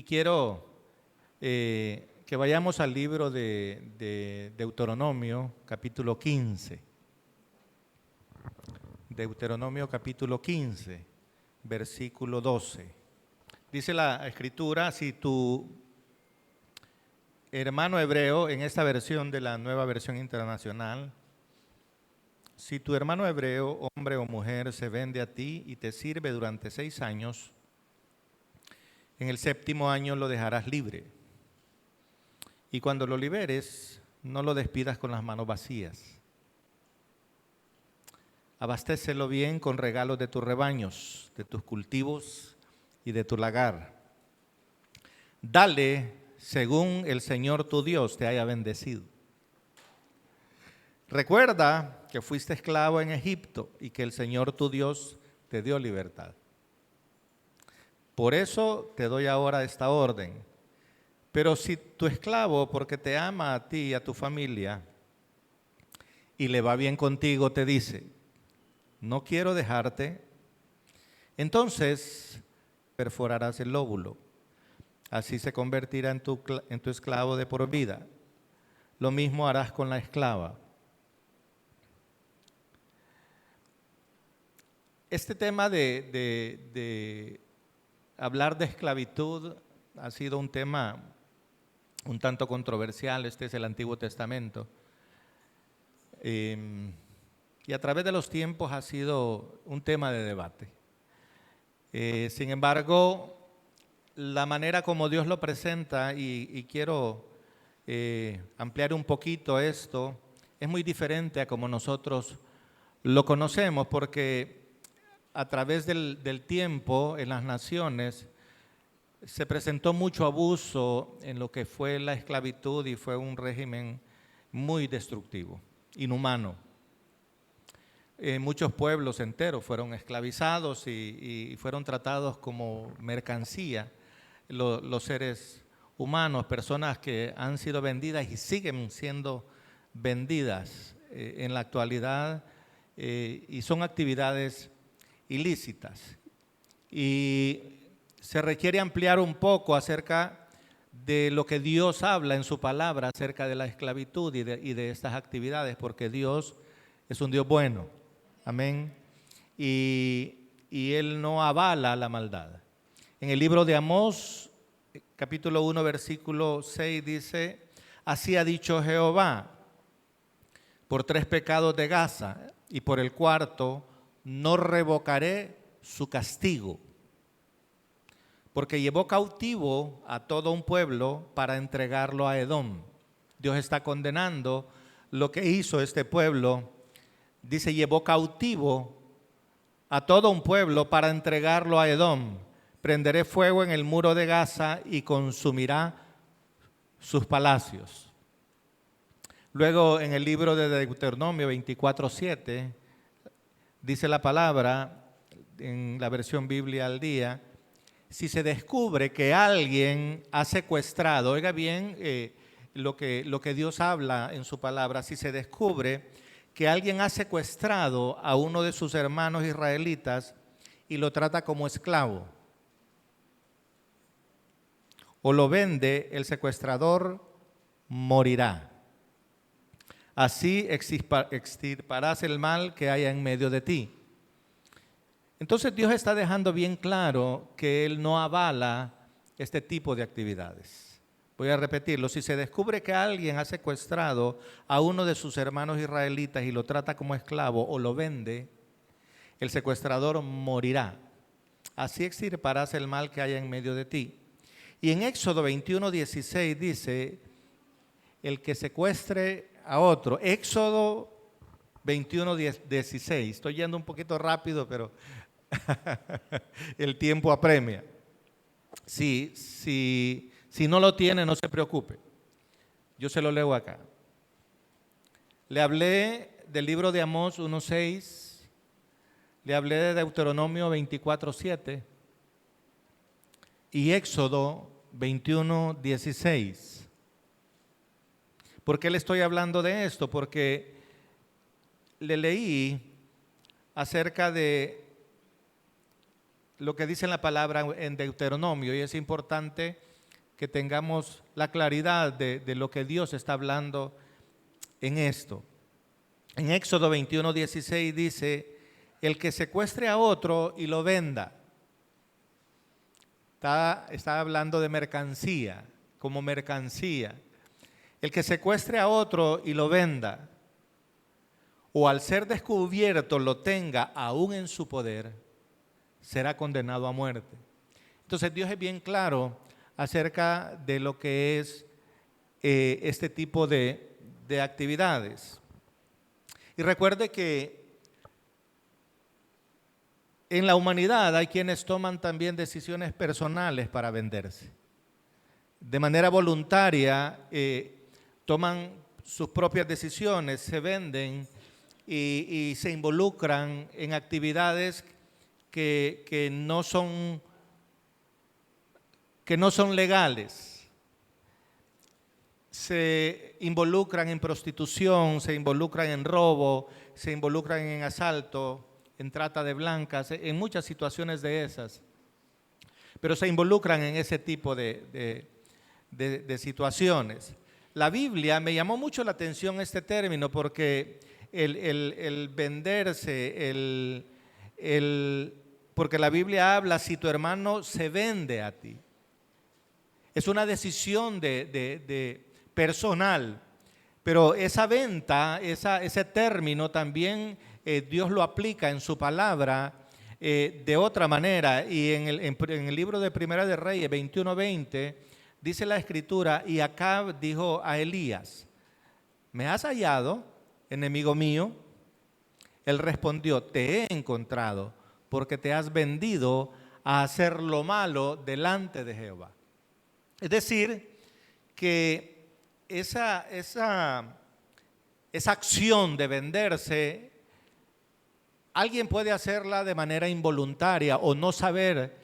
Y quiero que vayamos al libro de Deuteronomio, capítulo 15. Deuteronomio, capítulo 15, versículo 12. Dice la Escritura, si tu hermano hebreo, en esta versión de la Nueva Versión Internacional, si tu hermano hebreo, hombre o mujer, se vende a ti y te sirve durante 6 años, en el 7º año lo dejarás libre. Y cuando lo liberes, no lo despidas con las manos vacías. Abastécelo bien con regalos de tus rebaños, de tus cultivos y de tu lagar. Dale según el Señor tu Dios te haya bendecido. Recuerda que fuiste esclavo en Egipto y que el Señor tu Dios te dio libertad. Por eso te doy ahora esta orden. Pero si tu esclavo, porque te ama a ti y a tu familia, y le va bien contigo, te dice, no quiero dejarte, entonces perforarás el lóbulo. Así se convertirá en tu esclavo de por vida. Lo mismo harás con la esclava. Este tema de hablar de esclavitud ha sido un tema un tanto controversial. Este es el Antiguo Testamento. Y a través de los tiempos ha sido un tema de debate. Sin embargo, la manera como Dios lo presenta, y quiero ampliar un poquito esto, es muy diferente a como nosotros lo conocemos, porque a través del tiempo en las naciones se presentó mucho abuso en lo que fue la esclavitud y fue un régimen muy destructivo, inhumano. Muchos pueblos enteros fueron esclavizados y fueron tratados como mercancía los seres humanos, personas que han sido vendidas y siguen siendo vendidas en la actualidad y son actividades ilícitas. Y se requiere ampliar un poco acerca de lo que Dios habla en su palabra acerca de la esclavitud y de estas actividades, porque Dios es un Dios bueno, amén, y Él no avala la maldad. En el libro de Amós, capítulo 1, versículo 6 dice, así ha dicho Jehová, por 3 pecados de Gaza y por el 4º no revocaré su castigo, porque llevó cautivo a todo un pueblo para entregarlo a Edom. Dios está condenando lo que hizo este pueblo. Dice, llevó cautivo a todo un pueblo para entregarlo a Edom. Prenderé fuego en el muro de Gaza y consumirá sus palacios. Luego en el libro de Deuteronomio 24:7 dice la palabra en la versión Biblia al día, si se descubre que alguien ha secuestrado, oiga bien lo que Dios habla en su palabra, si se descubre que alguien ha secuestrado a uno de sus hermanos israelitas y lo trata como esclavo, o lo vende, el secuestrador morirá. Así extirparás el mal que haya en medio de ti. Entonces Dios está dejando bien claro que Él no avala este tipo de actividades. Voy a repetirlo, si se descubre que alguien ha secuestrado a uno de sus hermanos israelitas y lo trata como esclavo o lo vende, el secuestrador morirá. Así extirparás el mal que haya en medio de ti. Y en Éxodo 21:16 dice, el que secuestre a otro. Éxodo 21:16. Estoy yendo un poquito rápido, pero el tiempo apremia. Si no lo tiene, no se preocupe. Yo se lo leo acá. Le hablé del libro de Amós 1:6. Le hablé de Deuteronomio 24:7 y Éxodo 21:16. ¿Por qué le estoy hablando de esto? Porque le leí acerca de lo que dice la palabra en Deuteronomio y es importante que tengamos la claridad de lo que Dios está hablando en esto. En Éxodo 21:16 dice: el que secuestre a otro y lo venda. Está hablando de mercancía, como mercancía. El que secuestre a otro y lo venda, o al ser descubierto lo tenga aún en su poder, será condenado a muerte. Entonces Dios es bien claro acerca de lo que es este tipo de actividades. Y recuerde que en la humanidad hay quienes toman también decisiones personales para venderse. De manera voluntaria toman sus propias decisiones, se venden y se involucran en actividades que no son legales. Se involucran en prostitución, se involucran en robo, se involucran en asalto, en trata de blancas, en muchas situaciones de esas. Pero se involucran en ese tipo de situaciones. La Biblia, me llamó mucho la atención este término porque el venderse, porque la Biblia habla si tu hermano se vende a ti. Es una decisión personal, pero esa venta, ese término también Dios lo aplica en su palabra de otra manera. Y en el libro de Primera de Reyes 21:20 dice la Escritura: y Acab dijo a Elías: ¿me has hallado, enemigo mío? Él respondió: te he encontrado, porque te has vendido a hacer lo malo delante de Jehová. Es decir, que esa acción de venderse, alguien puede hacerla de manera involuntaria o no saber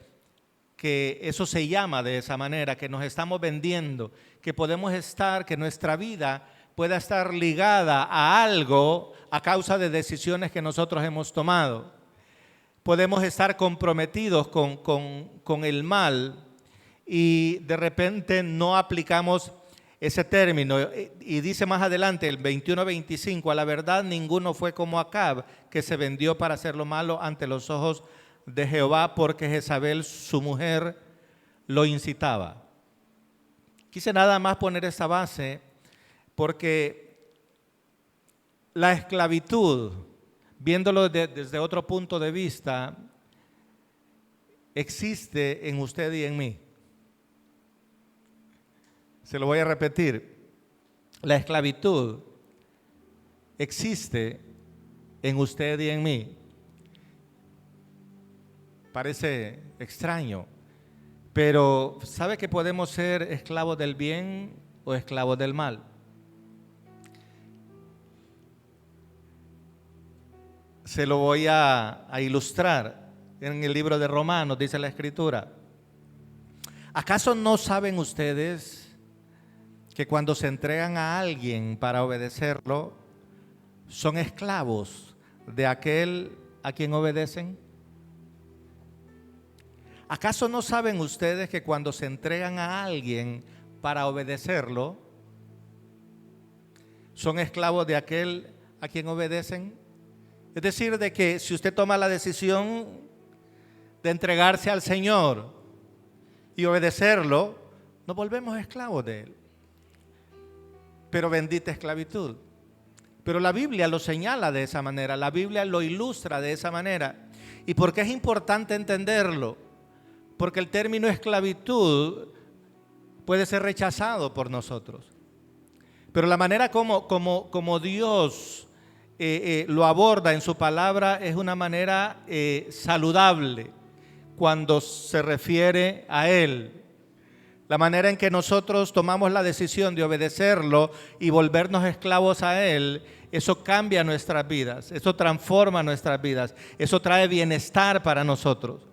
que eso se llama de esa manera, que nos estamos vendiendo, que podemos estar, que nuestra vida pueda estar ligada a algo a causa de decisiones que nosotros hemos tomado. Podemos estar comprometidos con el mal y de repente no aplicamos ese término. Y dice más adelante, el 21:25, a la verdad ninguno fue como Acab, que se vendió para hacer lo malo ante los ojos de Jehová, porque Jezabel, su mujer, lo incitaba. Quise nada más poner esa base porque la esclavitud, viéndolo desde otro punto de vista, existe en usted y en mí. Se lo voy a repetir. La esclavitud existe en usted y en mí. Parece extraño, pero ¿sabe que podemos ser esclavos del bien o esclavos del mal? Se lo voy a ilustrar. En el libro de Romanos dice la Escritura: ¿acaso no saben ustedes que cuando se entregan a alguien para obedecerlo, son esclavos de aquel a quien obedecen? ¿Acaso no saben ustedes que cuando se entregan a alguien para obedecerlo, son esclavos de aquel a quien obedecen? Es decir, de que si usted toma la decisión de entregarse al Señor y obedecerlo, nos volvemos esclavos de Él. Pero bendita esclavitud. Pero la Biblia lo señala de esa manera, la Biblia lo ilustra de esa manera. ¿Y por qué es importante entenderlo? Porque el término esclavitud puede ser rechazado por nosotros. Pero la manera como Dios lo aborda en su palabra es una manera saludable cuando se refiere a Él. La manera en que nosotros tomamos la decisión de obedecerlo y volvernos esclavos a Él, eso cambia nuestras vidas, eso transforma nuestras vidas, eso trae bienestar para nosotros.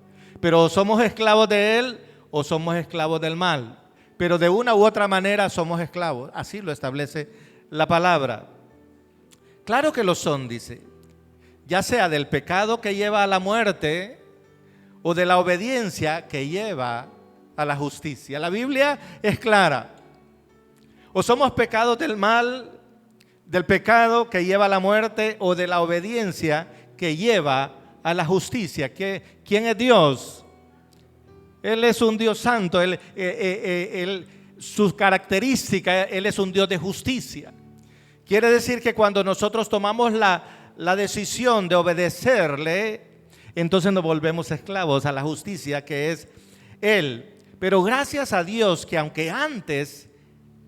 Pero o somos esclavos de Él o somos esclavos del mal. Pero de una u otra manera somos esclavos. Así lo establece la palabra. Claro que lo son, dice. Ya sea del pecado que lleva a la muerte o de la obediencia que lleva a la justicia. La Biblia es clara. O somos pecados del mal, del pecado que lleva a la muerte, o de la obediencia que lleva a la justicia. ¿Quién es Dios? Él es un Dios santo. Sus características, Él es un Dios de justicia. Quiere decir que cuando nosotros tomamos la decisión de obedecerle, entonces nos volvemos esclavos a la justicia que es Él. Pero gracias a Dios que aunque antes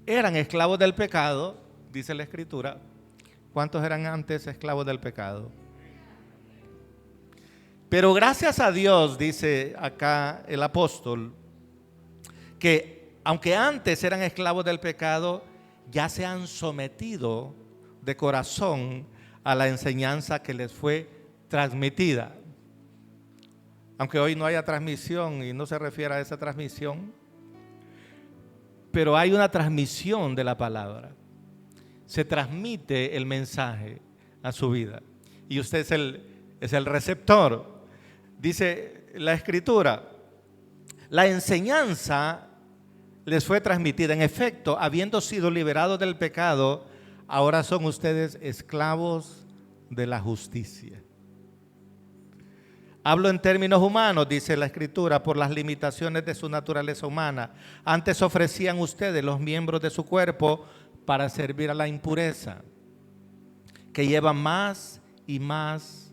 eran esclavos del pecado, dice la Escritura, ¿cuántos eran antes esclavos del pecado? Pero gracias a Dios, dice acá el apóstol, que aunque antes eran esclavos del pecado, ya se han sometido de corazón a la enseñanza que les fue transmitida. Aunque hoy no haya transmisión y no se refiere a esa transmisión, pero hay una transmisión de la palabra. Se transmite el mensaje a su vida y usted es el receptor. Dice la Escritura, la enseñanza les fue transmitida. En efecto, habiendo sido liberados del pecado, ahora son ustedes esclavos de la justicia. Hablo en términos humanos, dice la Escritura, por las limitaciones de su naturaleza humana. Antes ofrecían ustedes los miembros de su cuerpo para servir a la impureza, que lleva más y más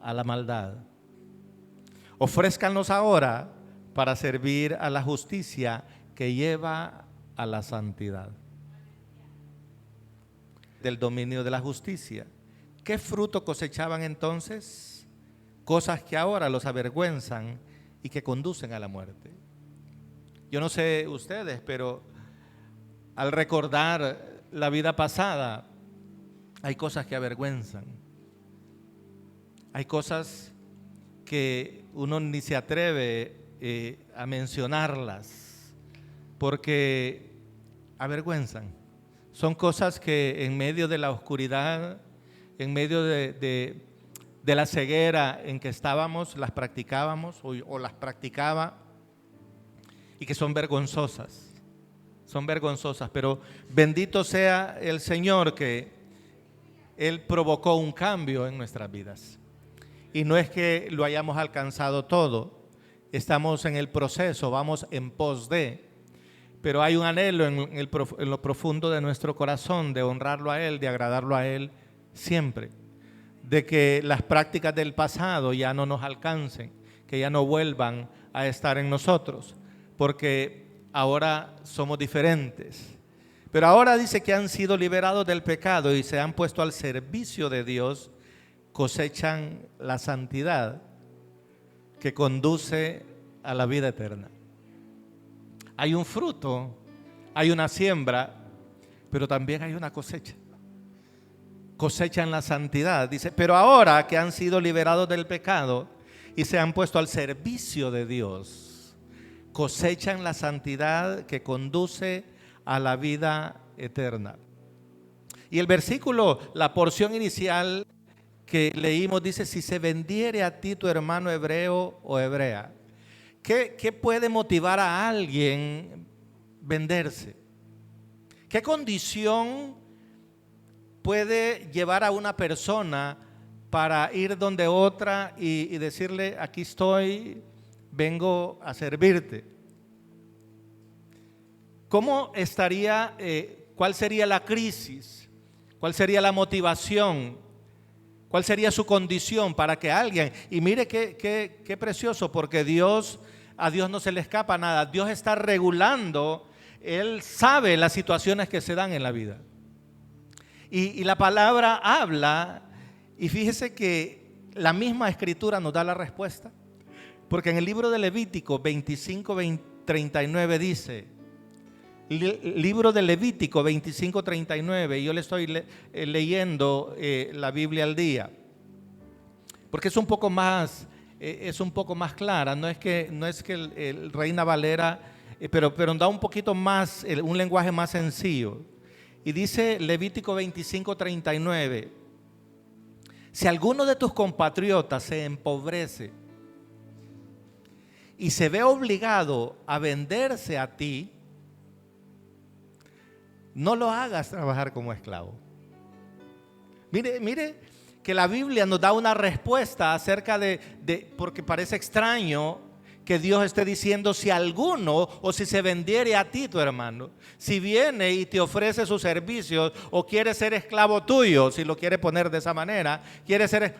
a la maldad. Ofrézcanlos ahora para servir a la justicia, que lleva a la santidad. Del dominio de la justicia. ¿Qué fruto cosechaban entonces? Cosas que ahora los avergüenzan y que conducen a la muerte. Yo no sé ustedes, pero al recordar la vida pasada, hay cosas que avergüenzan. Hay cosas que uno ni se atreve a mencionarlas porque avergüenzan. Son cosas que en medio de la oscuridad, en medio de la ceguera en que estábamos, las practicábamos o las practicaba, y que son vergonzosas, pero bendito sea el Señor que Él provocó un cambio en nuestras vidas. Y no es que lo hayamos alcanzado todo, estamos en el proceso, vamos en pos de, pero hay un anhelo en lo profundo de nuestro corazón de honrarlo a Él, de agradarlo a Él siempre. De que las prácticas del pasado ya no nos alcancen, que ya no vuelvan a estar en nosotros, porque ahora somos diferentes. Pero ahora dice que han sido liberados del pecado y se han puesto al servicio de Dios, cosechan la santidad que conduce a la vida eterna. Hay un fruto, hay una siembra, pero también hay una cosecha. Cosechan la santidad, dice, pero ahora que han sido liberados del pecado y se han puesto al servicio de Dios, cosechan la santidad que conduce a la vida eterna. Y el versículo, la porción inicial que leímos dice, si se vendiere a ti tu hermano hebreo o hebrea. ¿Qué puede motivar a alguien venderse? ¿Qué condición puede llevar a una persona para ir donde otra y decirle, aquí estoy, vengo a servirte? ¿Cómo estaría, cuál sería la crisis? ¿Cuál sería la motivación? ¿Cuál sería su condición para que alguien, y mire qué precioso, porque a Dios no se le escapa nada, Dios está regulando, Él sabe las situaciones que se dan en la vida. Y la palabra habla, y fíjese que la misma Escritura nos da la respuesta, porque en el libro de Levítico 25:39 dice, libro de Levítico 25:39, yo le estoy leyendo la Biblia al día, porque es un poco más clara, no es que el Reina Valera, pero da un poquito más, un lenguaje más sencillo. Y dice Levítico 25:39, si alguno de tus compatriotas se empobrece y se ve obligado a venderse a ti, no lo hagas trabajar como esclavo. Mire que la Biblia nos da una respuesta acerca porque parece extraño que Dios esté diciendo si alguno o si se vendiere a ti tu hermano, si viene y te ofrece sus servicios o quiere ser esclavo tuyo, si lo quiere poner de esa manera,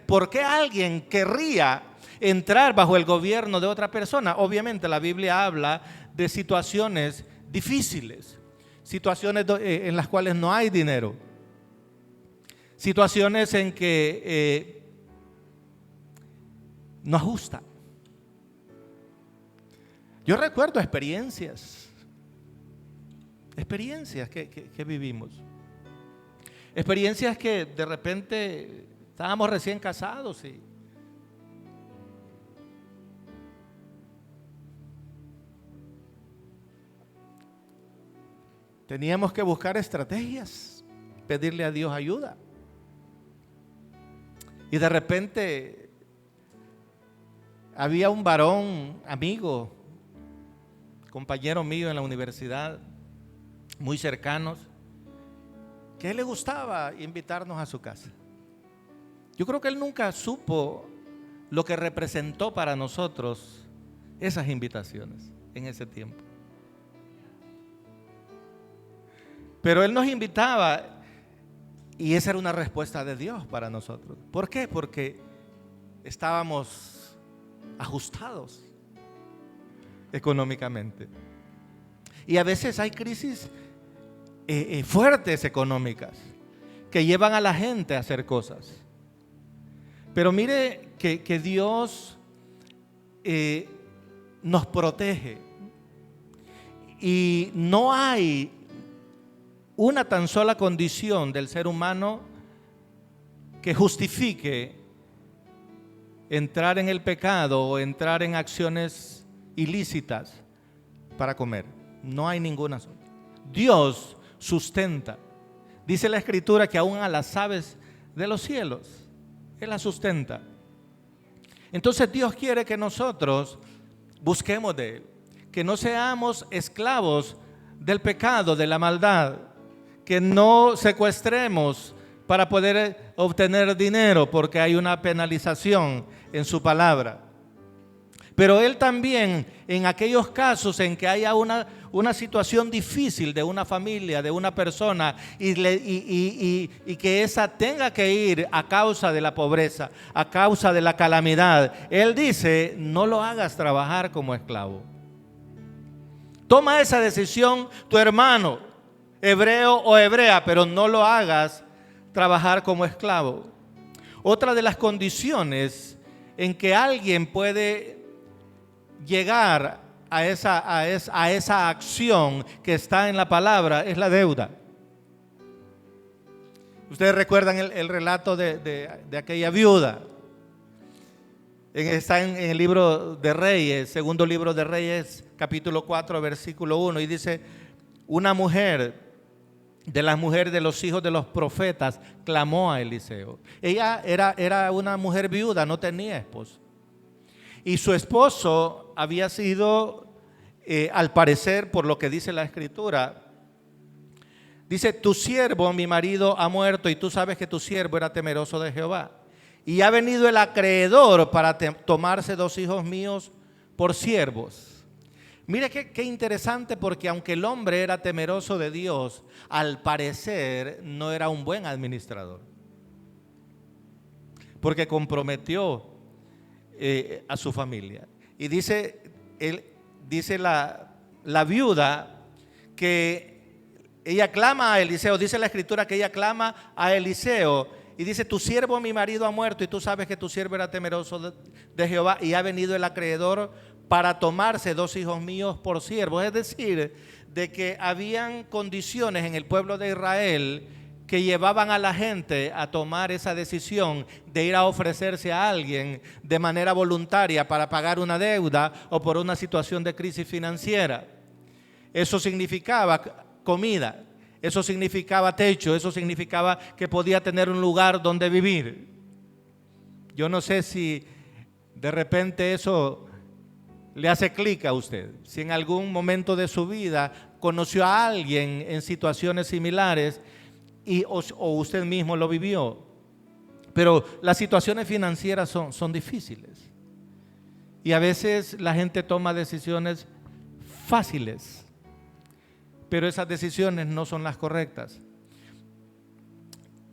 ¿por qué alguien querría entrar bajo el gobierno de otra persona? Obviamente la Biblia habla de situaciones difíciles, situaciones en las cuales no hay dinero, situaciones en que no ajusta. Yo recuerdo experiencias que vivimos, experiencias que de repente estábamos recién casados y teníamos que buscar estrategias, pedirle a Dios ayuda. Y de repente había un varón, amigo, compañero mío en la universidad, muy cercanos, que a él le gustaba invitarnos a su casa. Yo creo que él nunca supo lo que representó para nosotros esas invitaciones en ese tiempo. Pero él nos invitaba y esa era una respuesta de Dios para nosotros. ¿Por qué? Porque estábamos ajustados económicamente. Y a veces hay crisis fuertes económicas que llevan a la gente a hacer cosas. Pero mire que Dios nos protege y no hay una tan sola condición del ser humano que justifique entrar en el pecado o entrar en acciones ilícitas para comer. No hay ninguna sola. Dios sustenta. Dice la Escritura que aún a las aves de los cielos Él las sustenta. Entonces Dios quiere que nosotros busquemos de Él, que no seamos esclavos del pecado, de la maldad, que no secuestremos para poder obtener dinero porque hay una penalización en su palabra. Pero Él también, en aquellos casos en que haya una situación difícil de una familia, de una persona, y que esa tenga que ir a causa de la pobreza, a causa de la calamidad, Él dice, no lo hagas trabajar como esclavo. Toma esa decisión tu hermano, hebreo o hebrea, pero no lo hagas trabajar como esclavo. Otra de las condiciones en que alguien puede llegar a esa acción que está en la palabra es la deuda. Ustedes recuerdan el relato de aquella viuda. Está en el libro de Reyes, segundo libro de Reyes, capítulo 4, versículo 1, y dice, una mujer de las mujeres de los hijos de los profetas clamó a Eliseo. Ella era una mujer viuda, no tenía esposo. Y su esposo había sido, al parecer, por lo que dice la Escritura, dice, tu siervo, mi marido, ha muerto y tú sabes que tu siervo era temeroso de Jehová. Y ha venido el acreedor para tomarse 2 hijos míos por siervos. Mire qué interesante, porque aunque el hombre era temeroso de Dios, al parecer no era un buen administrador. Porque comprometió a su familia. Y dice la viuda que ella clama a Eliseo. Dice la Escritura que ella clama a Eliseo y dice, tu siervo mi marido ha muerto y tú sabes que tu siervo era temeroso de Jehová y ha venido el acreedor para tomarse 2 hijos míos por siervos. Es decir, de que habían condiciones en el pueblo de Israel que llevaban a la gente a tomar esa decisión de ir a ofrecerse a alguien de manera voluntaria para pagar una deuda o por una situación de crisis financiera. Eso significaba comida, eso significaba techo, eso significaba que podía tener un lugar donde vivir. Yo no sé si de repente eso le hace clic a usted. Si en algún momento de su vida conoció a alguien en situaciones similares o usted mismo lo vivió. Pero las situaciones financieras son difíciles. Y a veces la gente toma decisiones fáciles, pero esas decisiones no son las correctas.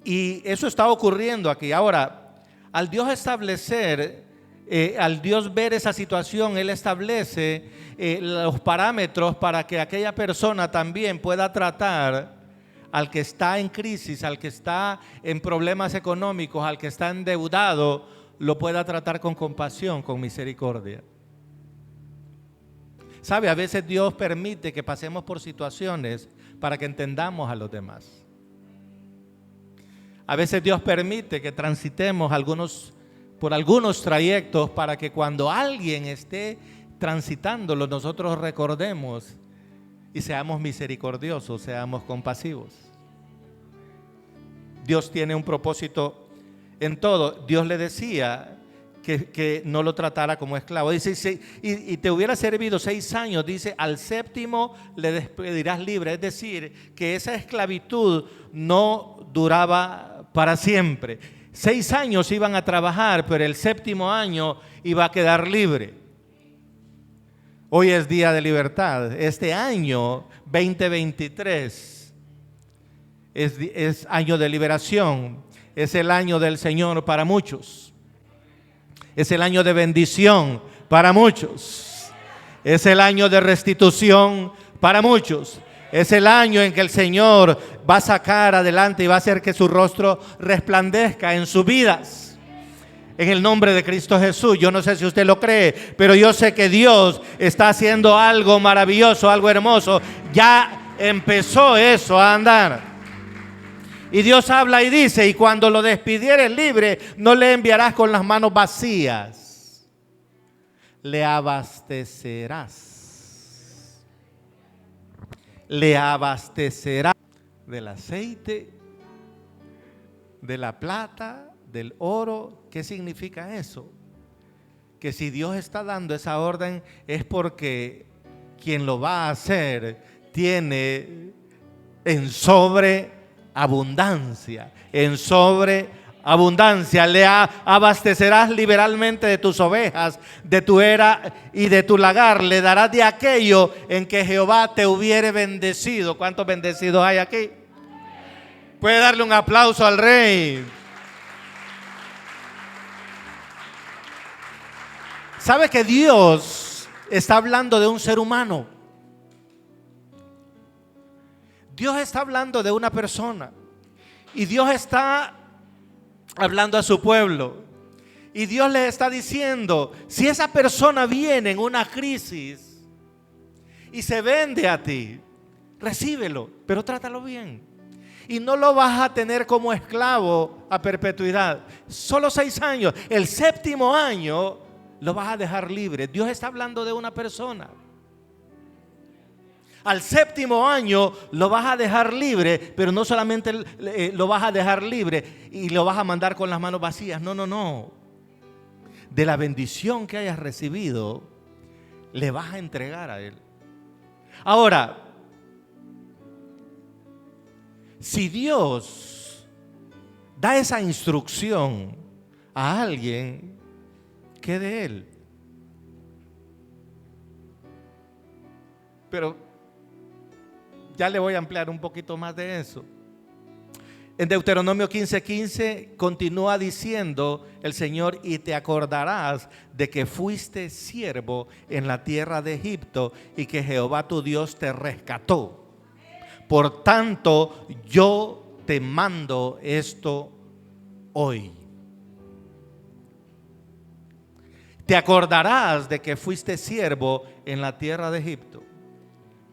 Y eso está ocurriendo aquí. Ahora, al Dios establecer, al Dios ver esa situación, Él establece los parámetros para que aquella persona también pueda tratar al que está en crisis, al que está en problemas económicos, al que está endeudado, lo pueda tratar con compasión, con misericordia. ¿Sabe? A veces Dios permite que pasemos por situaciones para que entendamos a los demás. A veces Dios permite que transitemos por algunos trayectos para que cuando alguien esté transitándolo, nosotros recordemos y seamos misericordiosos, seamos compasivos. Dios tiene un propósito en todo. Dios le decía que no lo tratara como esclavo. Dice, y te hubiera servido 6 años, dice, al séptimo le despedirás libre. Es decir, que esa esclavitud no duraba para siempre. 6 años iban a trabajar, pero el séptimo año iba a quedar libre. Hoy es día de libertad. Este año 2023 es año de liberación. Es el año del Señor para muchos. Es el año de bendición para muchos. Es el año de restitución para muchos. Es el año en que el Señor va a sacar adelante y va a hacer que su rostro resplandezca en sus vidas. En el nombre de Cristo Jesús. Yo no sé si usted lo cree, pero yo sé que Dios está haciendo algo maravilloso, algo hermoso. Ya empezó eso a andar. Y Dios habla y dice, y cuando lo despidieres libre, no le enviarás con las manos vacías. Le abastecerás. Le abastecerás del aceite, de la plata, del oro. ¿Qué significa eso? Que si Dios está dando esa orden es porque quien lo va a hacer tiene en sobreabundancia, en sobreabundancia. Le abastecerás liberalmente de tus ovejas, de tu era y de tu lagar. Le darás de aquello en que Jehová te hubiere bendecido. ¿Cuántos bendecidos hay aquí? Puede darle un aplauso al Rey. ¿Sabe que Dios está hablando de un ser humano? Dios está hablando de una persona. Y Dios está hablando a su pueblo. Y Dios le está diciendo, si esa persona viene en una crisis y se vende a ti, recíbelo, pero trátalo bien. Y no lo vas a tener como esclavo a perpetuidad. Solo 6 años. El séptimo año lo vas a dejar libre. Dios está hablando de una persona. Al séptimo año lo vas a dejar libre, pero no solamente lo vas a dejar libre y lo vas a mandar con las manos vacías. No, no, no. De la bendición que hayas recibido, le vas a entregar a Él. Ahora, si Dios da esa instrucción a alguien, ¿qué de Él? Pero ya le voy a ampliar un poquito más de eso. En Deuteronomio 15:15 continúa diciendo el Señor, y te acordarás de que fuiste siervo en la tierra de Egipto y que Jehová tu Dios te rescató. Por tanto, yo te mando esto hoy. Te acordarás de que fuiste siervo en la tierra de Egipto.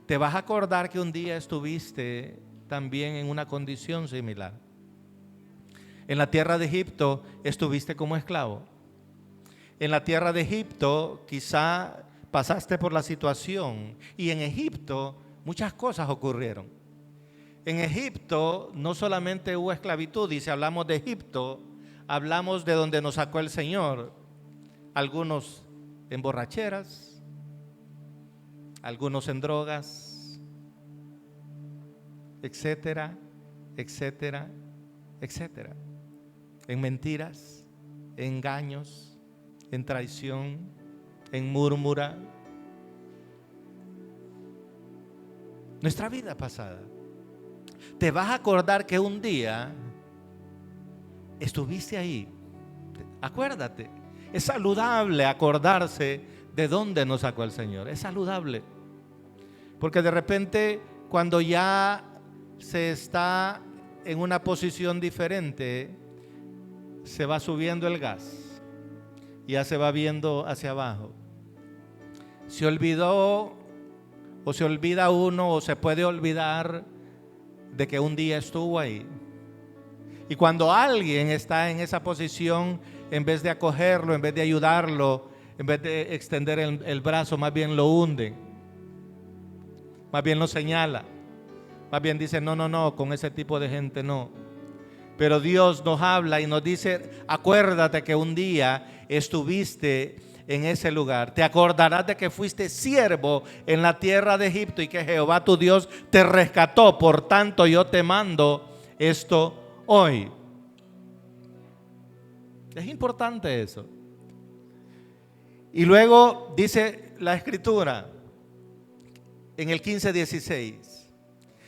Te vas a acordar que un día estuviste también en una condición similar. En la tierra de Egipto estuviste como esclavo. En la tierra de Egipto quizá pasaste por la situación, y en Egipto muchas cosas ocurrieron. En Egipto no solamente hubo esclavitud, y si hablamos de Egipto, hablamos de donde nos sacó el Señor. Algunos en borracheras, algunos en drogas, etcétera, etcétera, etcétera. En mentiras, en engaños, en traición, en murmura. Nuestra vida pasada. Te vas a acordar que un día estuviste ahí. Acuérdate. Es saludable acordarse de dónde nos sacó el Señor. Es saludable. Porque de repente, cuando ya se está en una posición diferente, se va subiendo el gas. Ya se va viendo hacia abajo. Se olvidó, o se olvida uno, o se puede olvidar de que un día estuvo ahí. Y cuando alguien está en esa posición, en vez de acogerlo, en vez de ayudarlo, en vez de extender el brazo, más bien lo hunde, más bien lo señala, más bien dice: no, no, no, con ese tipo de gente no. Pero Dios nos habla y nos dice: acuérdate que un día estuviste en ese lugar. Te acordarás de que fuiste siervo en la tierra de Egipto y que Jehová tu Dios te rescató. Por tanto, yo te mando esto hoy. Es importante eso. Y luego dice la Escritura en el 15:16: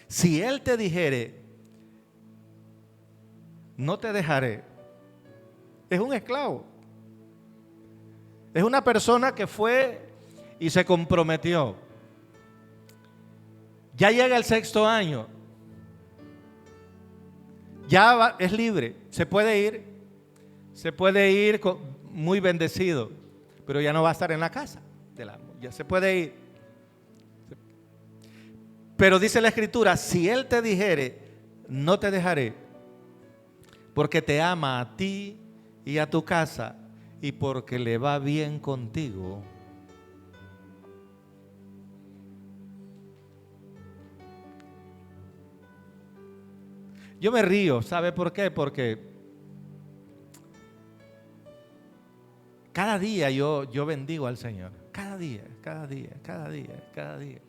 si Él te dijere, no te dejaré. Es un esclavo. Es una persona que fue y se comprometió. Ya llega el 6º año. Ya es libre. Se puede ir. Se puede ir muy bendecido. Pero ya no va a estar en la casa del amo. Ya se puede ir. Pero dice la Escritura: si Él te dijere, no te dejaré, porque te ama a ti y a tu casa, y porque le va bien contigo. Yo me río, ¿sabe por qué? Porque cada día yo bendigo al Señor. Cada día, cada día, cada día, cada día.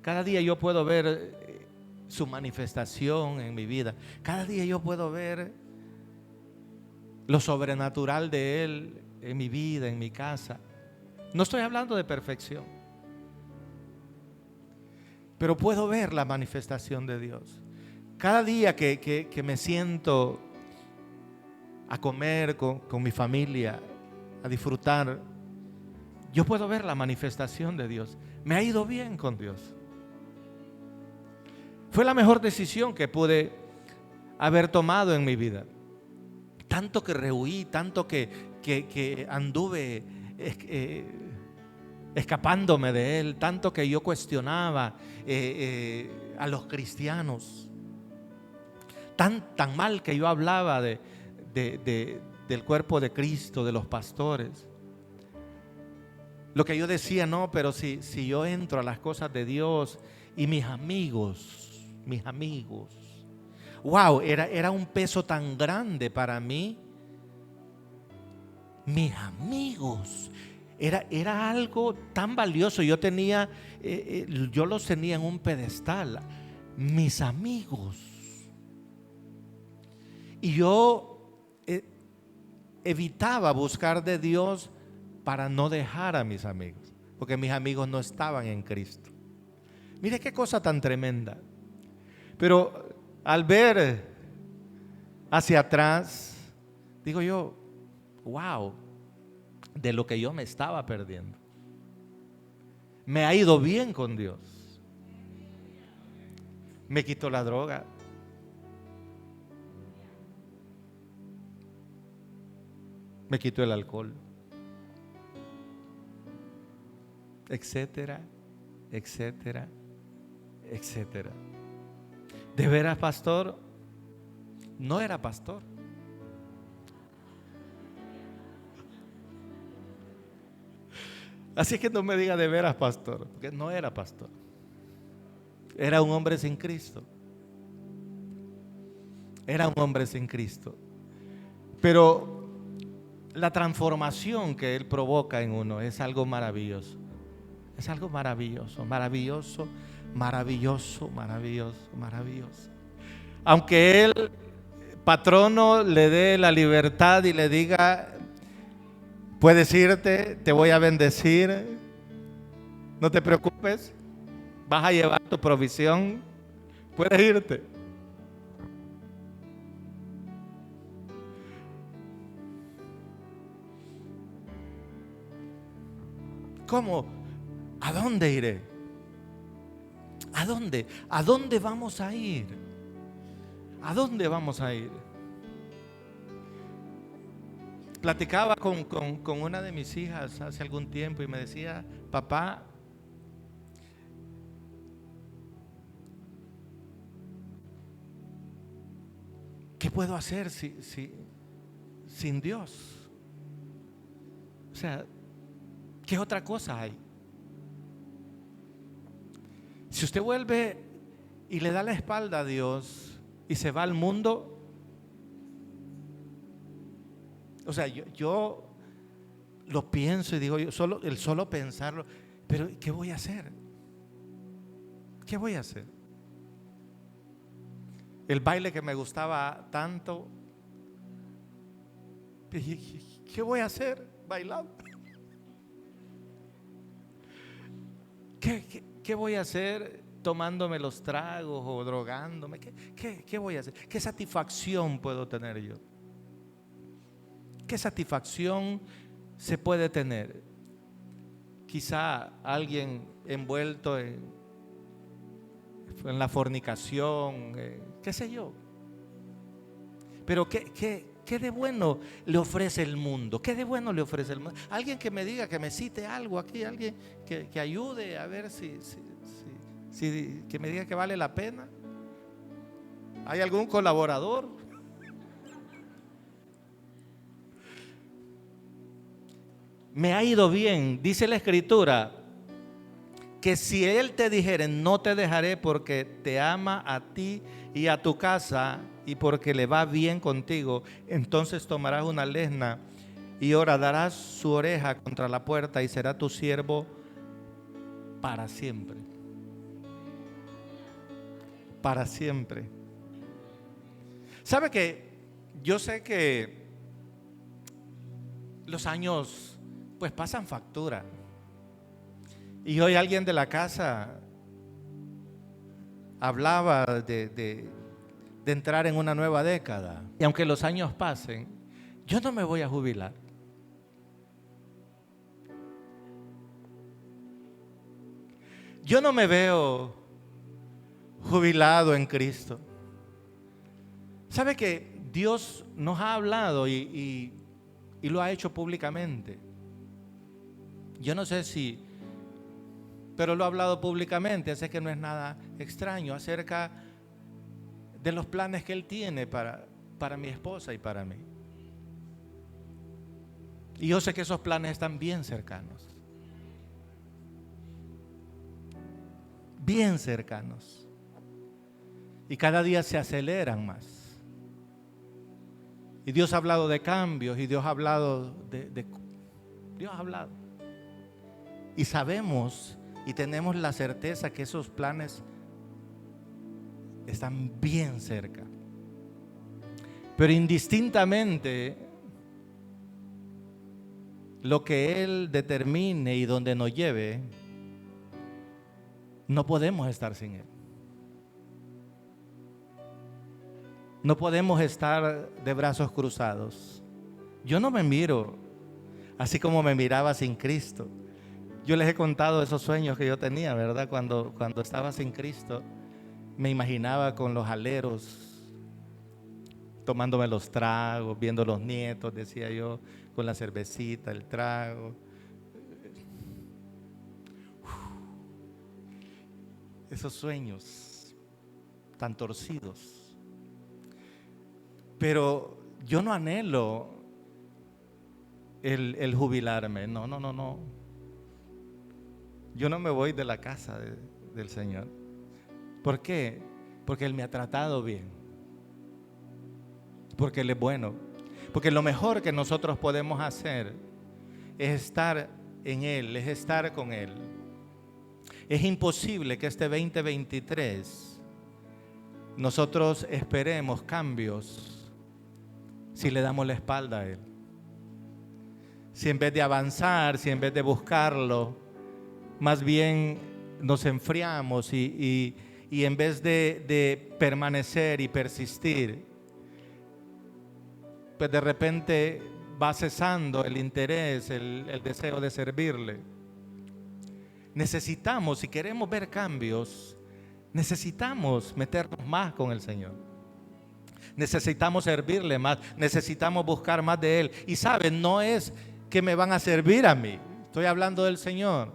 Cada día yo puedo ver su manifestación en mi vida. Cada día yo puedo ver lo sobrenatural de Él en mi vida, en mi casa. No estoy hablando de perfección, pero puedo ver la manifestación de Dios. Cada día que me siento a comer con mi familia, a disfrutar, yo puedo ver la manifestación de Dios. Me ha ido bien con Dios. Fue la mejor decisión que pude haber tomado en mi vida. Tanto que rehuí, tanto que anduve escapándome de Él, tanto que yo cuestionaba a los cristianos, tan mal que yo hablaba del cuerpo de Cristo, de los pastores. Lo que yo decía: no, pero si yo entro a las cosas de Dios, y mis amigos, wow, era un peso tan grande para mí. Mis amigos, era algo tan valioso. Yo los tenía en un pedestal, mis amigos. Y yo evitaba buscar de Dios para no dejar a mis amigos, porque mis amigos no estaban en Cristo. Mire qué cosa tan tremenda. Pero al ver hacia atrás, digo yo: wow, de lo que yo me estaba perdiendo. Me ha ido bien con Dios. Me quitó la droga. Me quitó el alcohol. Etcétera, etcétera, etcétera. ¿De veras, pastor? No era pastor. Así que no me diga de veras, pastor, porque no era pastor. Era un hombre sin Cristo. Era un hombre sin Cristo. Pero la transformación que Él provoca en uno es algo maravilloso. Es algo maravilloso, maravilloso, maravilloso, maravilloso, maravilloso. Aunque el patrono le dé la libertad y le diga, puedes irte, te voy a bendecir, no te preocupes, vas a llevar tu provisión, puedes irte. ¿Cómo? ¿A dónde iré? ¿A dónde? ¿A dónde vamos a ir? ¿A dónde vamos a ir? Platicaba con una de mis hijas hace algún tiempo y me decía, papá, ¿qué puedo hacer sin Dios? O sea, ¿qué otra cosa hay? Si usted vuelve y le da la espalda a Dios y se va al mundo, o sea, yo lo pienso y digo, el solo pensarlo, pero ¿qué voy a hacer? ¿Qué voy a hacer? El baile que me gustaba tanto, ¿qué voy a hacer bailando? ¿Qué voy a hacer tomándome los tragos o drogándome? ¿Qué voy a hacer? ¿Qué satisfacción puedo tener yo? ¿Qué satisfacción se puede tener? Quizá alguien envuelto en la fornicación, qué sé yo. Pero ¿qué de bueno le ofrece el mundo? ¿Qué de bueno le ofrece el mundo? Alguien que me diga, que me cite algo aquí, alguien que ayude a ver si que me diga que vale la pena. ¿Hay algún colaborador? Me ha ido bien, dice la Escritura, que si Él te dijere, no te dejaré porque te ama a ti y a tu casa y porque le va bien contigo, entonces tomarás una lesna y horadarás su oreja contra la puerta y será tu siervo para siempre. Para siempre. ¿Sabe que yo sé que los años pues pasan factura? Y hoy alguien de la casa hablaba de entrar en una nueva década. Y aunque los años pasen, yo no me voy a jubilar. Yo no me veo jubilado en Cristo. ¿Sabe que Dios nos ha hablado y lo ha hecho públicamente? Yo no sé si, pero lo ha hablado públicamente, así que no es nada extraño acerca de los planes que Él tiene para mi esposa y para mí. Y yo sé que esos planes están bien cercanos. Bien cercanos. Y cada día se aceleran más. Y Dios ha hablado de cambios y Dios ha hablado Dios ha hablado. Y sabemos y tenemos la certeza que esos planes están bien cerca. Pero indistintamente lo que Él determine y donde nos lleve, no podemos estar sin Él. No podemos estar de brazos cruzados. Yo no me miro así como me miraba sin Cristo. Yo les he contado esos sueños que yo tenía, ¿verdad? Cuando estaba sin Cristo, me imaginaba con los aleros, tomándome los tragos, viendo los nietos, decía yo, con la cervecita, el trago. Esos sueños tan torcidos. Pero yo no anhelo el jubilarme. No. Yo no me voy de la casa del Señor. ¿Por qué? Porque Él me ha tratado bien. Porque Él es bueno. Porque lo mejor que nosotros podemos hacer es estar en Él, es estar con Él. Es imposible que este 2023 nosotros esperemos cambios si le damos la espalda a Él. Si en vez de avanzar, si en vez de buscarlo, más bien nos enfriamos y en vez de permanecer y persistir, pues de repente va cesando el interés, el deseo de servirle. Necesitamos, si queremos ver cambios, necesitamos meternos más con el Señor. Necesitamos servirle más, necesitamos buscar más de Él. Y saben, no es que me van a servir a mí, estoy hablando del Señor.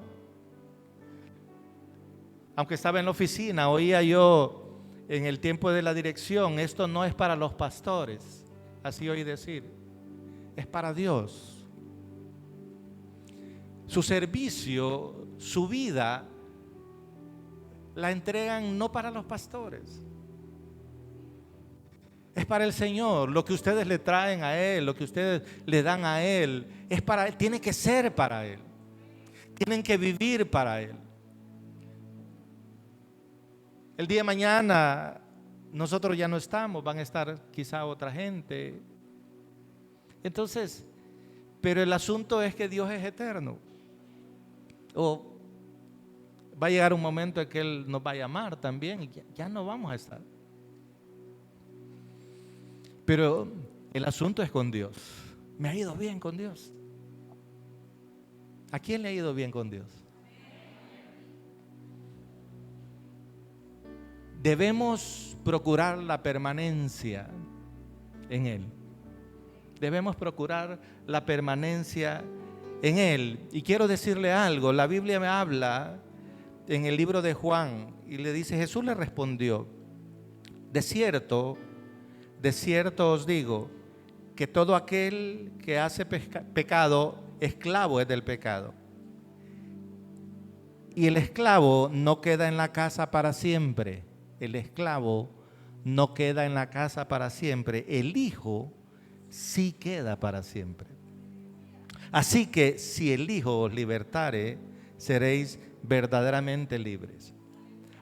Aunque estaba en la oficina, oía yo en el tiempo de la dirección, esto no es para los pastores, así oí decir, es para Dios. Su servicio, su vida, la entregan no para los pastores. Es para el Señor. Lo que ustedes le traen a Él, lo que ustedes le dan a Él, es para Él. Tiene que ser para Él. Tienen que vivir para Él. El día de mañana nosotros ya no estamos, van a estar quizá otra gente. Entonces, pero el asunto es que Dios es eterno. O va a llegar un momento en que Él nos va a llamar también y ya no vamos a estar. Pero el asunto es con Dios. Me ha ido bien con Dios. ¿A quién le ha ido bien con Dios? Debemos procurar la permanencia en Él. Debemos procurar la permanencia en Él. Y quiero decirle algo. La Biblia me habla en el libro de Juan y le dice, Jesús le respondió, de cierto os digo, que todo aquel que hace pecado, esclavo es del pecado. Y el esclavo no queda en la casa para siempre. El esclavo no queda en la casa para siempre. El Hijo sí queda para siempre. Así que si el Hijo os libertare, seréis verdaderamente libres.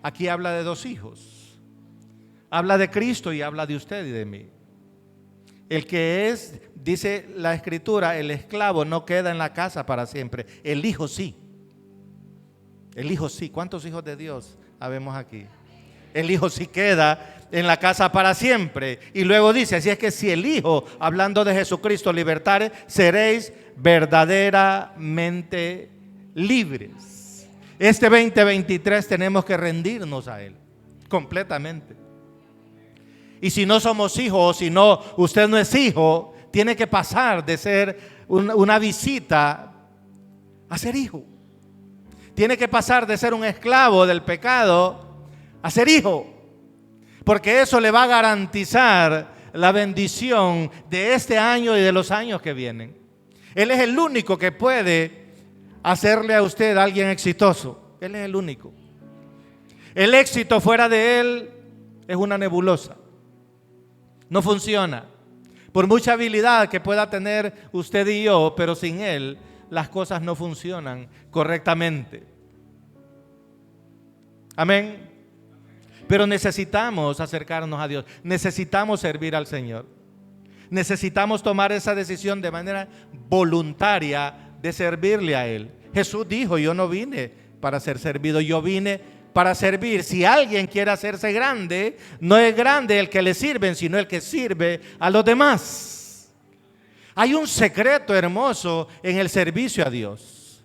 Aquí habla de dos hijos. Habla de Cristo y habla de usted y de mí. El que es, dice la Escritura, el esclavo no queda en la casa para siempre. El Hijo sí. El Hijo sí. ¿Cuántos hijos de Dios habemos aquí? El Hijo sí queda en la casa para siempre. Y luego dice, así es que si el Hijo, hablando de Jesucristo, libertare, seréis verdaderamente libres. Este 2023 tenemos que rendirnos a Él completamente. Y si no somos hijos, o si no, usted no es hijo, tiene que pasar de ser una visita a ser hijo. Tiene que pasar de ser un esclavo del pecado a ser hijo. Porque eso le va a garantizar la bendición de este año y de los años que vienen. Él es el único que puede hacerle a usted a alguien exitoso. Él es el único. El éxito fuera de Él es una nebulosa. No funciona. Por mucha habilidad que pueda tener usted y yo, pero sin Él las cosas no funcionan correctamente. Amén. Pero necesitamos acercarnos a Dios. Necesitamos servir al Señor. Necesitamos tomar esa decisión de manera voluntaria de servirle a Él. Jesús dijo, yo no vine para ser servido, yo vine para servir. Si alguien quiere hacerse grande, no es grande el que le sirven, sino el que sirve a los demás. Hay un secreto hermoso en el servicio a Dios.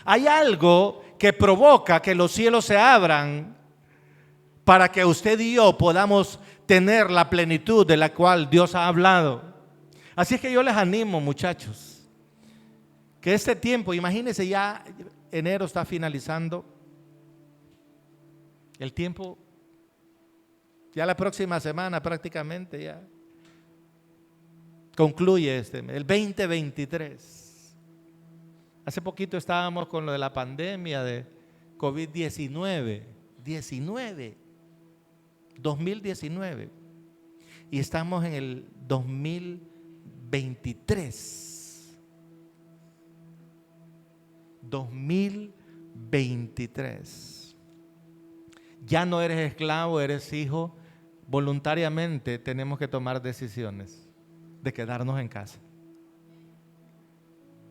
Hay algo que provoca que los cielos se abran para que usted y yo podamos tener la plenitud de la cual Dios ha hablado. Así es que yo les animo, muchachos, que este tiempo, imagínense, ya enero está finalizando. El tiempo, ya la próxima semana prácticamente ya concluye el 2023. Hace poquito estábamos con lo de la pandemia de COVID-19, 2019. Y estamos en el 2023. 23. Ya no eres esclavo, eres hijo. Voluntariamente tenemos que tomar decisiones de quedarnos en casa.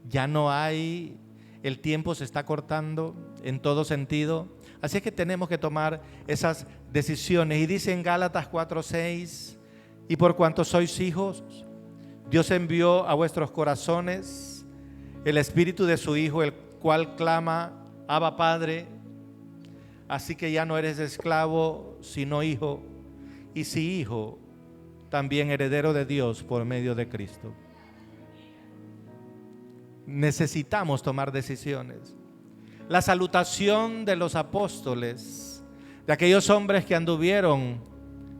Ya no hay, el tiempo se está cortando en todo sentido. Así es que tenemos que tomar esas decisiones. Y dice en Gálatas 4:6, y por cuanto sois hijos, Dios envió a vuestros corazones el espíritu de su Hijo, el cual clama, Abba Padre. Así que ya no eres esclavo, sino hijo. Y si hijo, también heredero de Dios por medio de Cristo. Necesitamos tomar decisiones. La salutación de los apóstoles, de aquellos hombres que anduvieron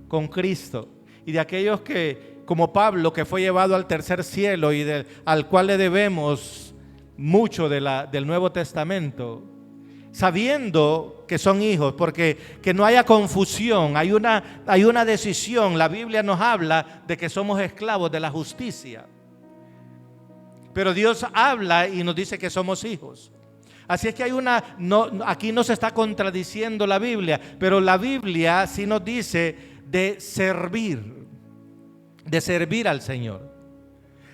con Cristo y de aquellos que, como Pablo, que fue llevado al tercer cielo y al cual le debemos mucho del Nuevo Testamento, sabiendo que son hijos, porque que no haya confusión, hay una decisión. La Biblia nos habla de que somos esclavos de la justicia, pero Dios habla y nos dice que somos hijos. Así es que aquí no se está contradiciendo la Biblia, pero la Biblia sí nos dice de servir al Señor,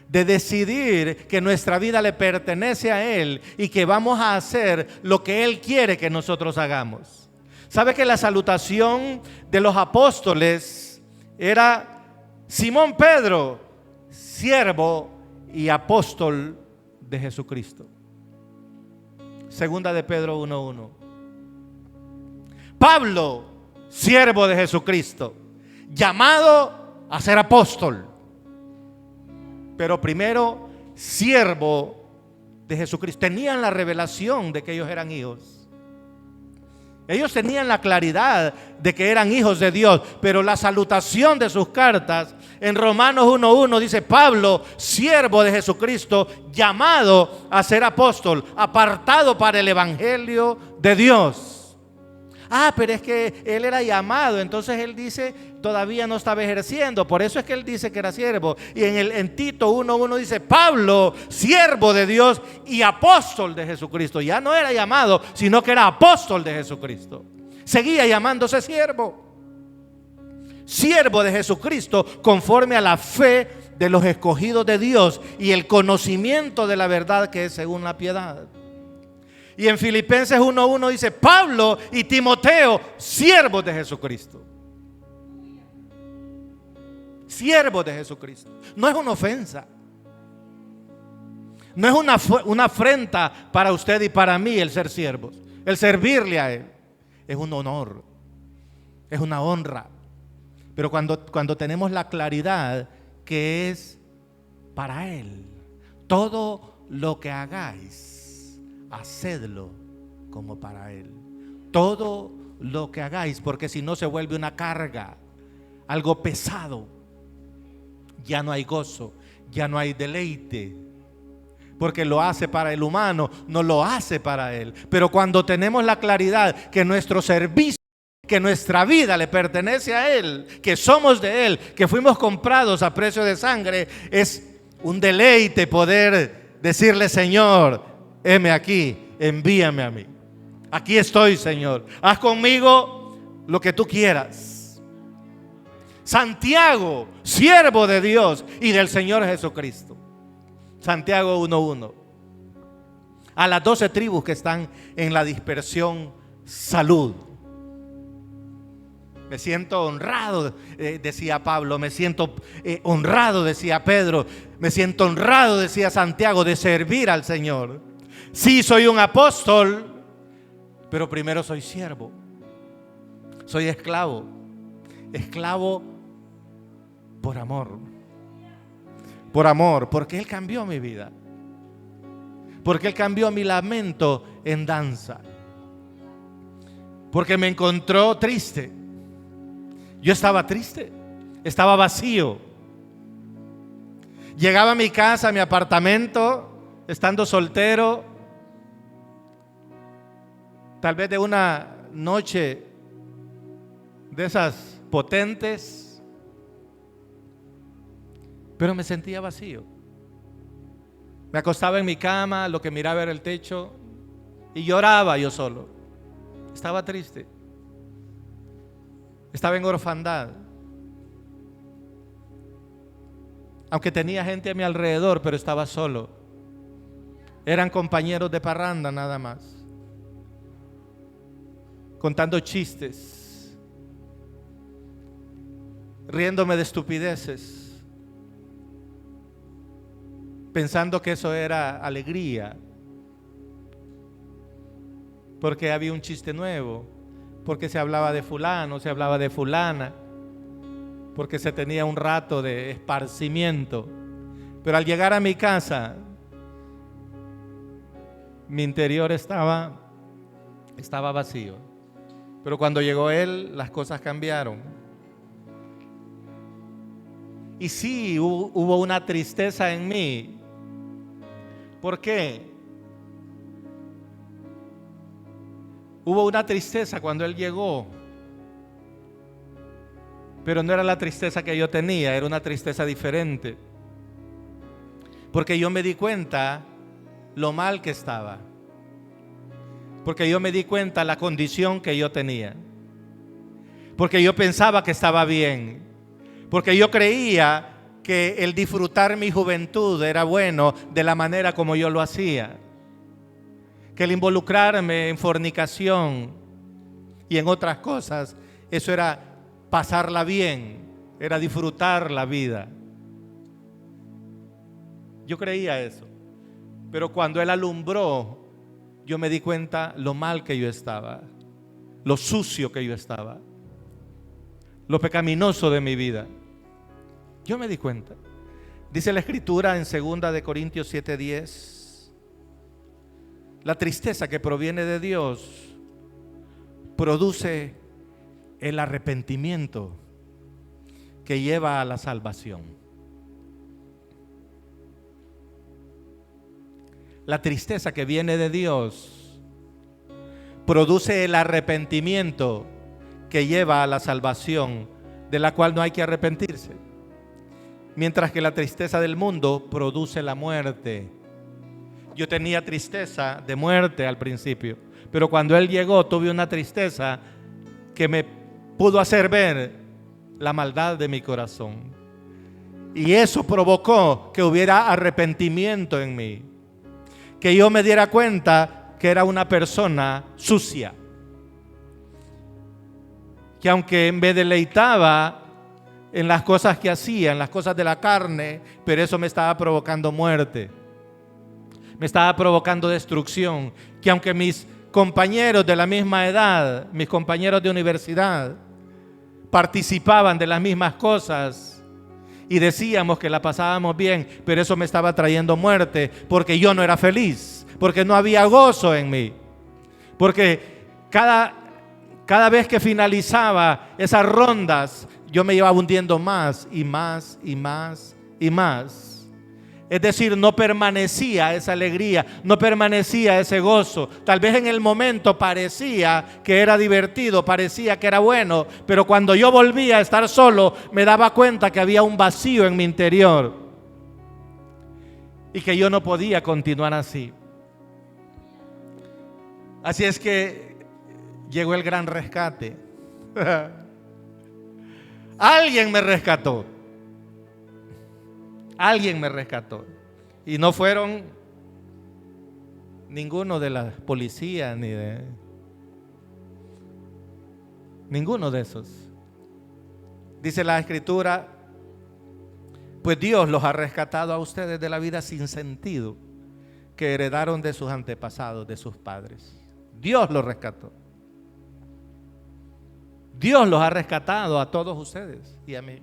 de decidir que nuestra vida le pertenece a Él y que vamos a hacer lo que Él quiere que nosotros hagamos. ¿Sabe que la salutación de los apóstoles era Simón Pedro, siervo y apóstol de Jesucristo? Segunda de Pedro 1:1. Pablo, siervo de Jesucristo, llamado a ser apóstol, pero primero siervo de Jesucristo. Tenían la revelación de que ellos eran hijos. Ellos tenían la claridad de que eran hijos de Dios, pero la salutación de sus cartas en Romanos 1:1 dice: Pablo, siervo de Jesucristo, llamado a ser apóstol, apartado para el evangelio de Dios. Pero es que él era llamado, entonces él dice todavía no estaba ejerciendo, por eso es que él dice que era siervo. Y en Tito 1:1 dice: Pablo, siervo de Dios y apóstol de Jesucristo. Ya no era llamado, sino que era apóstol de Jesucristo. Seguía llamándose siervo de Jesucristo, conforme a la fe de los escogidos de Dios y el conocimiento de la verdad que es según la piedad. Y en Filipenses 1:1 dice: Pablo y Timoteo, siervos de Jesucristo. Siervos de Jesucristo. No es una ofensa, no es una afrenta para usted y para mí el ser siervos. El servirle a Él es un honor, es una honra. Pero cuando tenemos la claridad que es para Él, todo lo que hagáis, hacedlo como para Él. Todo lo que hagáis, porque si no se vuelve una carga, algo pesado. Ya no hay gozo, ya no hay deleite, porque lo hace para el humano, no lo hace para Él. Pero cuando tenemos la claridad que nuestro servicio, que nuestra vida le pertenece a Él, que somos de Él, que fuimos comprados a precio de sangre, es un deleite poder decirle: Señor, heme aquí, envíame a mí. Aquí estoy, Señor, haz conmigo lo que tú quieras. Santiago, siervo de Dios y del Señor Jesucristo. Santiago 1:1. A las 12 tribus que están en la dispersión, salud. Me siento honrado, decía Pablo. Me siento honrado, decía Pedro. Me siento honrado, decía Santiago, de servir al Señor. Sí, soy un apóstol, pero primero soy siervo. Soy esclavo. Esclavo por amor. Por amor, porque Él cambió mi vida. Porque Él cambió mi lamento en danza. Porque me encontró triste. Yo estaba triste, estaba vacío. Llegaba a mi casa, a mi apartamento, estando soltero, tal vez de una noche de esas potentes, pero me sentía vacío. Me acostaba en mi cama, lo que miraba era el techo, Y lloraba yo solo. Estaba triste. Estaba en orfandad. Aunque tenía gente a mi alrededor, pero estaba solo. Eran compañeros de parranda nada más, contando chistes, riéndome de estupideces, pensando que eso era alegría, porque había un chiste nuevo, porque se hablaba de fulano, se hablaba de fulana, porque se tenía un rato de esparcimiento. Pero al llegar a mi casa, mi interior estaba vacío. Pero cuando llegó él, las cosas cambiaron. Y sí, hubo una tristeza en mí. ¿Por qué? Hubo una tristeza cuando él llegó. Pero no era la tristeza que yo tenía, era una tristeza diferente. Porque yo me di cuenta lo mal que estaba. Porque yo me di cuenta la condición que yo tenía. Porque yo pensaba que estaba bien. Porque yo creía que el disfrutar mi juventud era bueno de la manera como yo lo hacía. Que el involucrarme en fornicación y en otras cosas, eso era pasarla bien, era disfrutar la vida. Yo creía eso. Pero cuando él alumbró, yo me di cuenta lo mal que yo estaba, lo sucio que yo estaba, lo pecaminoso de mi vida. Yo me di cuenta. Dice la Escritura en 2 de Corintios 7:10, la tristeza que proviene de Dios produce el arrepentimiento que lleva a la salvación. La tristeza que viene de Dios produce el arrepentimiento que lleva a la salvación, de la cual no hay que arrepentirse. Mientras que la tristeza del mundo produce la muerte. Yo tenía tristeza de muerte al principio, pero cuando Él llegó tuve una tristeza que me pudo hacer ver la maldad de mi corazón. Y eso provocó que hubiera arrepentimiento en mí. Que yo me diera cuenta que era una persona sucia. Que aunque me deleitaba en las cosas que hacía, en las cosas de la carne, pero eso me estaba provocando muerte. Me estaba provocando destrucción. Que aunque mis compañeros de la misma edad, mis compañeros de universidad, participaban de las mismas cosas y decíamos que la pasábamos bien, pero eso me estaba trayendo muerte, porque yo no era feliz, porque no había gozo en mí, porque cada vez que finalizaba esas rondas, yo me iba hundiendo más y más y más y más. Es decir, no permanecía esa alegría, no permanecía ese gozo. Tal vez en el momento parecía que era divertido, parecía que era bueno, pero cuando yo volvía a estar solo, me daba cuenta que había un vacío en mi interior y que yo no podía continuar así. Así es que llegó el gran rescate. Alguien me rescató. Alguien me rescató. Y no fueron ninguno de la policía ni de ninguno de esos. Dice la Escritura, pues Dios los ha rescatado a ustedes de la vida sin sentido que heredaron de sus antepasados, de sus padres. Dios los rescató. Dios los ha rescatado a todos ustedes y a mí.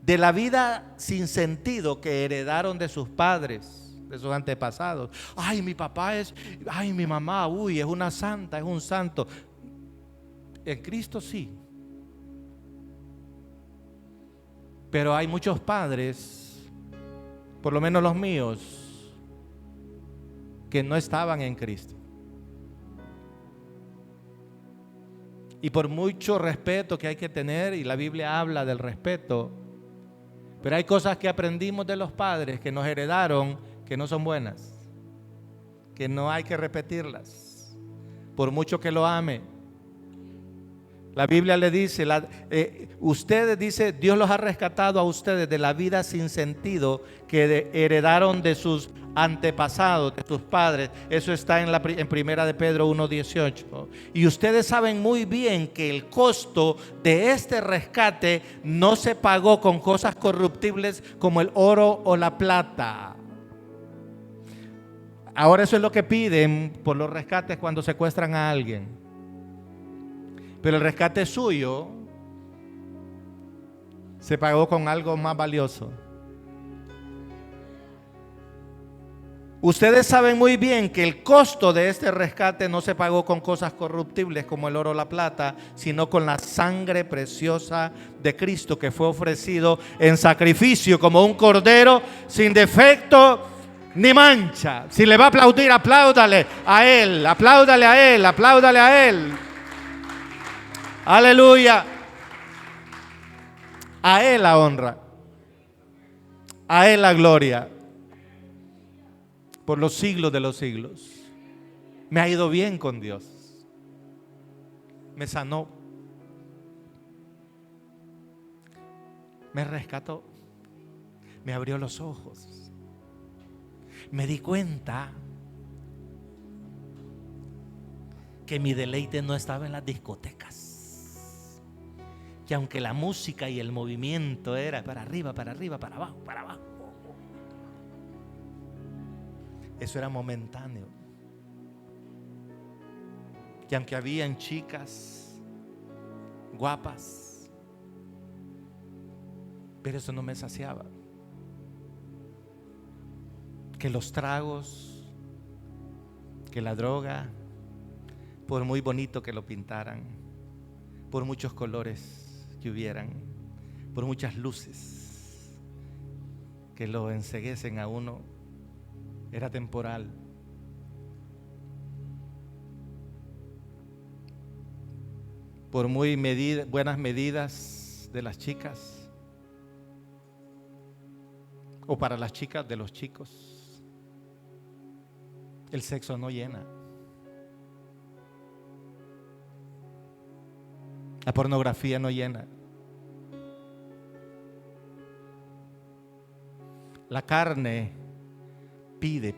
De la vida sin sentido que heredaron de sus padres, de sus antepasados. Ay, mi papá ay, mi mamá, es una santa, es un santo. En Cristo sí. Pero hay muchos padres, por lo menos los míos, que no estaban en Cristo. Y por mucho respeto que hay que tener, y la Biblia habla del respeto, pero hay cosas que aprendimos de los padres que nos heredaron que no son buenas. que no hay que repetirlas, por mucho que lo ame. La Biblia le dice, ustedes, dice, Dios los ha rescatado a ustedes de la vida sin sentido que heredaron de sus antepasados, de sus padres. Eso está en Primera de Pedro 1:18. Y ustedes saben muy bien que el costo de este rescate no se pagó con cosas corruptibles como el oro o la plata. Ahora eso es lo que piden por los rescates cuando secuestran a alguien. Pero el rescate suyo se pagó con algo más valioso. Ustedes saben muy bien que el costo de este rescate no se pagó con cosas corruptibles como el oro o la plata, sino con la sangre preciosa de Cristo, que fue ofrecido en sacrificio como un cordero sin defecto ni mancha. Si le va a aplaudir, apláudale a Él, apláudale a Él, apláudale a Él. Aleluya. A Él la honra, a Él la gloria, por los siglos de los siglos. Me ha ido bien con Dios. Me sanó, me rescató, me abrió los ojos. Me di cuenta que mi deleite no estaba en las discotecas, que aunque la música y el movimiento era para arriba, para arriba, para abajo, eso era momentáneo. Que aunque habían chicas guapas, pero eso no me saciaba. Que los tragos, que la droga, por muy bonito que lo pintaran, por muchos colores que hubieran, por muchas luces que lo enceguecen a uno, era temporal. Por muy buenas medidas de las chicas, o para las chicas de los chicos, el sexo no llena. La pornografía no llena. La carne pide.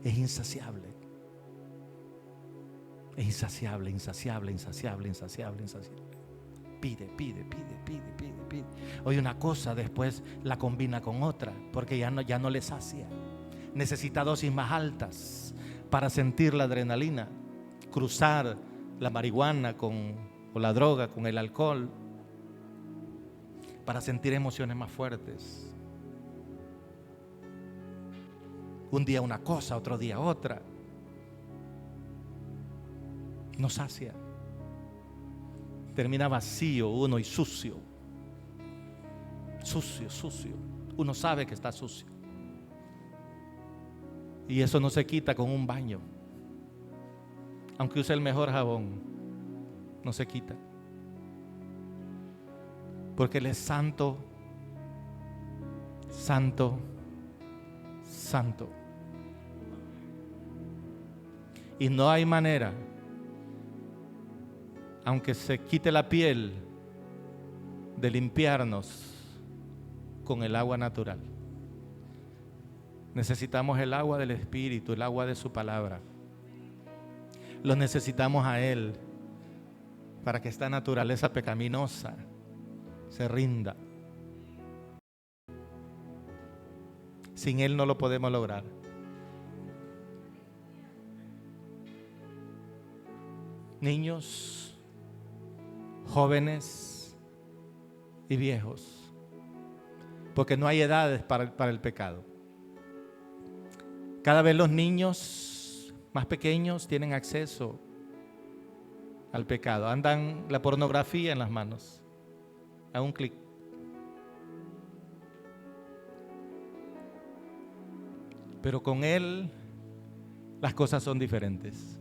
Es insaciable. Es insaciable. Pide. Oye, una cosa después la combina con otra, porque ya no le sacia. Necesita dosis más altas para sentir la adrenalina, cruzar la marihuana o la droga con el alcohol, para sentir emociones más fuertes. Un día una cosa, otro día otra. No sacia. Termina vacío uno y sucio. Sucio. Uno sabe que está sucio. Y eso no se quita con un baño. Aunque use el mejor jabón, no se quita. Porque Él es santo. Y no hay manera, aunque se quite la piel, de limpiarnos con el agua natural. Necesitamos el agua del Espíritu, el agua de su palabra. Lo necesitamos a Él para que esta naturaleza pecaminosa se rinda. Sin Él no lo podemos lograr. Niños, jóvenes y viejos, porque no hay edades para el pecado. Cada vez los niños más pequeños tienen acceso al pecado. Andan la pornografía en las manos, a un clic. Pero con Él las cosas son diferentes.